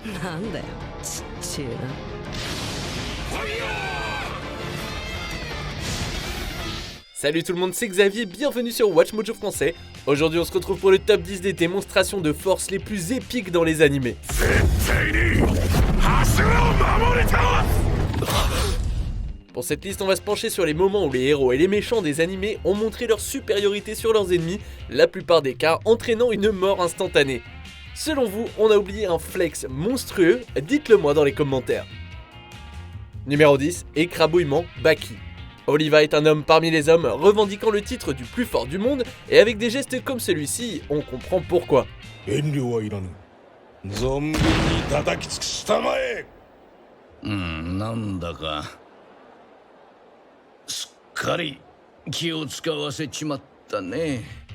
なんだよちっちゅうな。Salut tout le monde, c'est Xavier, bienvenue sur Watch Mojo français. Aujourd'hui on se retrouve pour le top 10 des démonstrations de force les plus épiques dans les animés. Pour cette liste, on va se pencher sur les moments où les héros et les méchants des animés ont montré leur supériorité sur leurs ennemis, la plupart des cas entraînant une mort instantanée. Selon vous, on a oublié un flex monstrueux? Dites-le moi dans les commentaires. Numéro 10, écrabouillement Baki. Oliva est un homme parmi les hommes, revendiquant le titre du plus fort du monde, et avec des gestes comme celui-ci, on comprend pourquoi.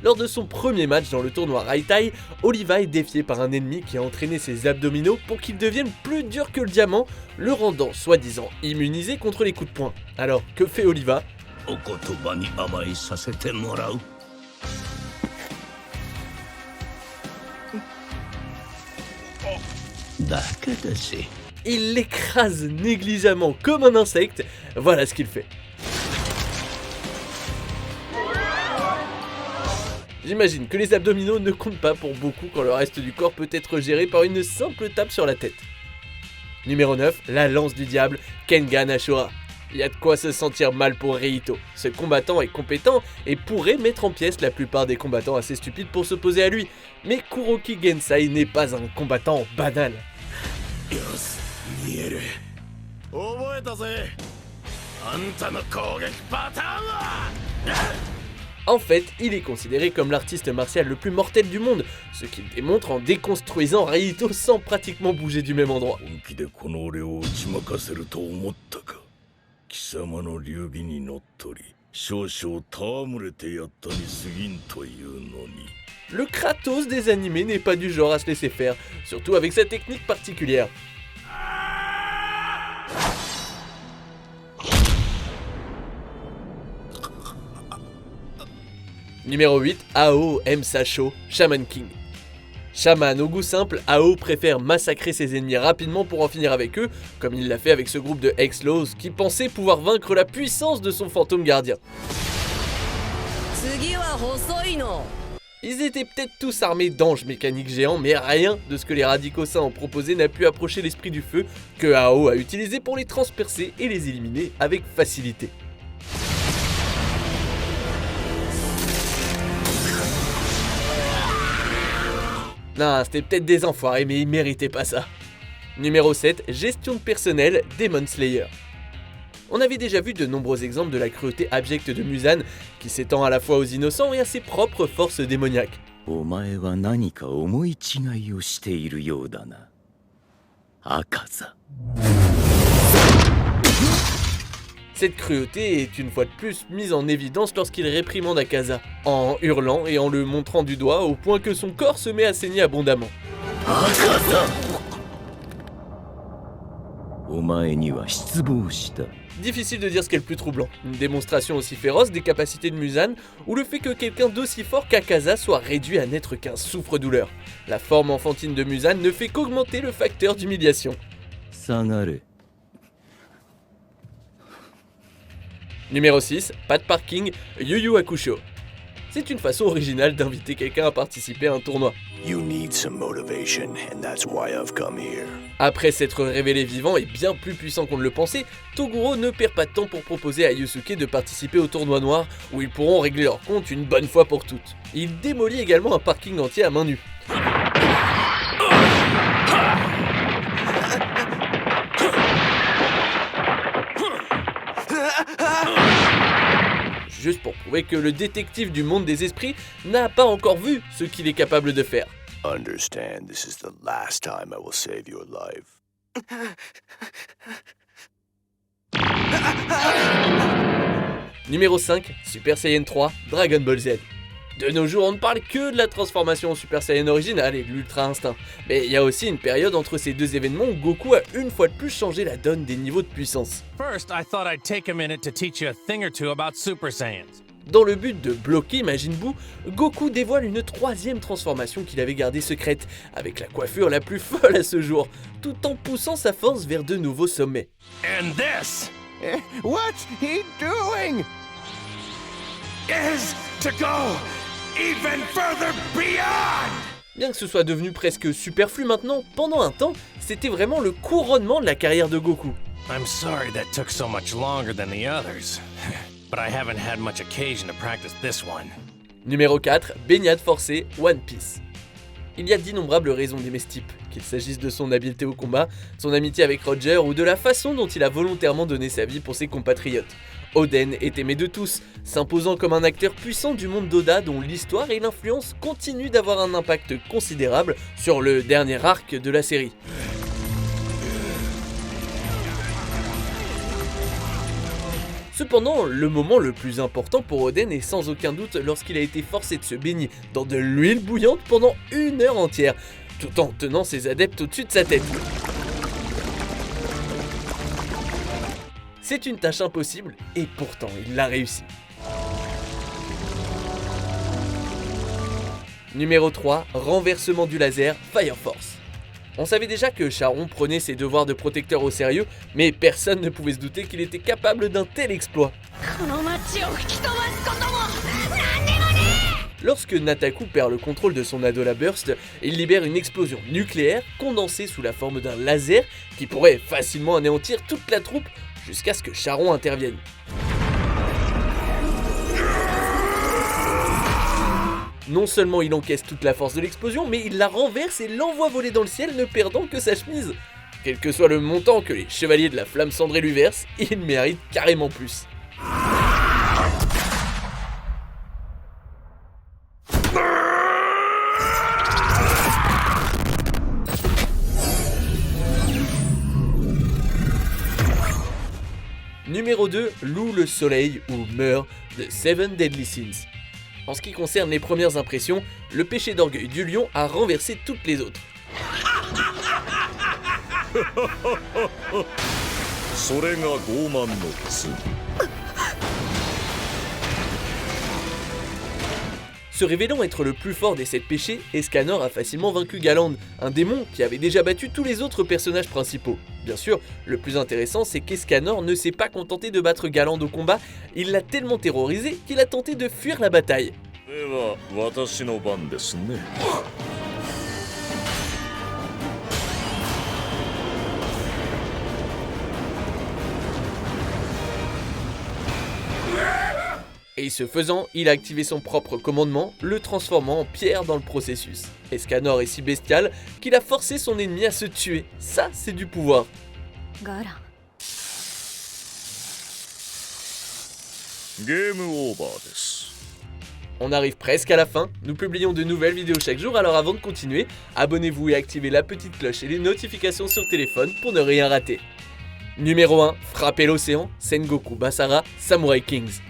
Lors de son premier match dans le tournoi Raitai, Oliva est défié par un ennemi qui a entraîné ses abdominaux pour qu'ils deviennent plus durs que le diamant, le rendant soi-disant immunisé contre les coups de poing. Alors, que fait Oliva? Il l'écrase négligemment comme un insecte, voilà ce qu'il fait. J'imagine que les abdominaux ne comptent pas pour beaucoup quand le reste du corps peut être géré par une simple tape sur la tête. Numéro 9, la lance du diable, Kengan Ashura. Il y a de quoi se sentir mal pour Reito. Ce combattant est compétent et pourrait mettre en pièces la plupart des combattants assez stupides pour s'opposer à lui. Mais Kuroki Gensai n'est pas un combattant banal. En fait, il est considéré comme l'artiste martial le plus mortel du monde, ce qu'il démontre en déconstruisant Reito sans pratiquement bouger du même endroit. Le Kratos des animés n'est pas du genre à se laisser faire, surtout avec sa technique particulière. Numéro 8, Ao aime sa show, Shaman King. Shaman au goût simple, Ao préfère massacrer ses ennemis rapidement pour en finir avec eux, comme il l'a fait avec ce groupe de X-Laws qui pensait pouvoir vaincre la puissance de son fantôme gardien. Ils étaient peut-être tous armés d'anges mécaniques géants, mais rien de ce que les radicaux saints ont proposé n'a pu approcher l'esprit du feu que Ao a utilisé pour les transpercer et les éliminer avec facilité. Non, c'était peut-être des enfoirés, mais ils méritaient pas ça. Numéro 7, gestion de personnel, Demon Slayer. On avait déjà vu de nombreux exemples de la cruauté abjecte de Muzan, qui s'étend à la fois aux innocents et à ses propres forces démoniaques. Cette cruauté est une fois de plus mise en évidence lorsqu'il réprimande Akaza, en hurlant et en le montrant du doigt au point que son corps se met à saigner abondamment. Difficile de dire ce qui est le plus troublant, une démonstration aussi féroce des capacités de Muzan ou le fait que quelqu'un d'aussi fort qu'Akaza soit réduit à n'être qu'un souffre-douleur. La forme enfantine de Muzan ne fait qu'augmenter le facteur d'humiliation. Numéro 6, pas de parking, Yu Yu Hakusho. C'est une façon originale d'inviter quelqu'un à participer à un tournoi. Après s'être révélé vivant et bien plus puissant qu'on ne le pensait, Toguro ne perd pas de temps pour proposer à Yusuke de participer au tournoi noir où ils pourront régler leur compte une bonne fois pour toutes. Il démolit également un parking entier à main nue. Juste pour prouver que le détective du monde des esprits n'a pas encore vu ce qu'il est capable de faire. Understand, this is the last time I will save your life. Numéro 5, Super Saiyan 3, Dragon Ball Z. De nos jours, on ne parle que de la transformation en Super Saiyan originale et de l'Ultra Instinct. Mais il y a aussi une période entre ces deux événements où Goku a une fois de plus changé la donne des niveaux de puissance. First, I thought I'd take a minute to teach you a thing or two about Super Saiyans. Dans le but de bloquer Majin Buu, Goku dévoile une troisième transformation qu'il avait gardée secrète, avec la coiffure la plus folle à ce jour, tout en poussant sa force vers de nouveaux sommets. And this What's he doing? is to go even further beyond! Bien que ce soit devenu presque superflu maintenant, pendant un temps, c'était vraiment le couronnement de la carrière de Goku. I'm sorry that took so much longer than the others, but I haven't had much occasion to practice this one. Numéro 4, baignade forcée, One Piece. Il y a d'innombrables raisons d'aimer ce type, qu'il s'agisse de son habileté au combat, son amitié avec Roger ou de la façon dont il a volontairement donné sa vie pour ses compatriotes. Oden est aimé de tous, s'imposant comme un acteur puissant du monde d'Oda dont l'histoire et l'influence continuent d'avoir un impact considérable sur le dernier arc de la série. Cependant, le moment le plus important pour Oden est sans aucun doute lorsqu'il a été forcé de se baigner dans de l'huile bouillante pendant 1 heure entière, tout en tenant ses adeptes au-dessus de sa tête. C'est une tâche impossible, et pourtant il l'a réussi. Numéro 3, renversement du laser, Fire Force. On savait déjà que Charon prenait ses devoirs de protecteur au sérieux, mais personne ne pouvait se douter qu'il était capable d'un tel exploit. Lorsque Nataku perd le contrôle de son Adola Burst, il libère une explosion nucléaire condensée sous la forme d'un laser qui pourrait facilement anéantir toute la troupe jusqu'à ce que Charon intervienne. Non seulement il encaisse toute la force de l'explosion, mais il la renverse et l'envoie voler dans le ciel, ne perdant que sa chemise. Quel que soit le montant que les chevaliers de la flamme cendrée lui versent, il mérite carrément plus. Numéro 2, loue le soleil ou meurt de Seven Deadly Sins. En ce qui concerne les premières impressions, le péché d'orgueil du lion a renversé toutes les autres. Se révélant être le plus fort des 7 péchés, Escanor a facilement vaincu Galand, un démon qui avait déjà battu tous les autres personnages principaux. Bien sûr, le plus intéressant c'est qu'Escanor ne s'est pas contenté de battre Galand au combat, il l'a tellement terrorisé qu'il a tenté de fuir la bataille. Et ce faisant, il a activé son propre commandement, le transformant en pierre dans le processus. Escanor est si bestial qu'il a forcé son ennemi à se tuer. Ça, c'est du pouvoir. On arrive presque à la fin, nous publions de nouvelles vidéos chaque jour, alors avant de continuer, abonnez-vous et activez la petite cloche et les notifications sur téléphone pour ne rien rater. Numéro 1, frapper l'océan, Sengoku Basara, Samurai Kings.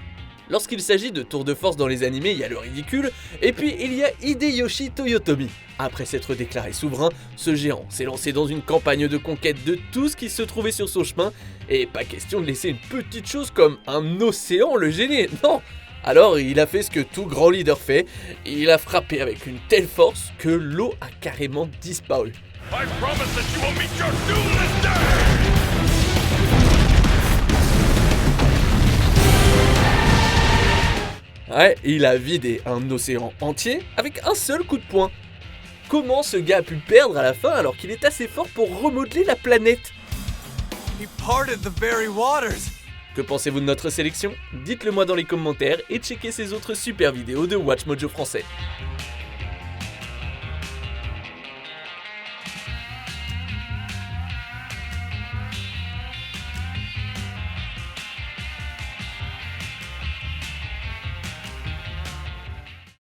Lorsqu'il s'agit de tours de force dans les animés, il y a le ridicule, et puis il y a Hideyoshi Toyotomi. Après s'être déclaré souverain, ce géant s'est lancé dans une campagne de conquête de tout ce qui se trouvait sur son chemin, et pas question de laisser une petite chose comme un océan le gêner, non. Alors il a fait ce que tout grand leader fait, il a frappé avec une telle force que l'eau a carrément disparu. Ouais, il a vidé un océan entier avec un seul coup de poing. Comment ce gars a pu perdre à la fin alors qu'il est assez fort pour remodeler la planète? He parted the very waters. Que pensez-vous de notre sélection? Dites-le moi dans les commentaires et checkez ces autres super vidéos de Watch Mojo français.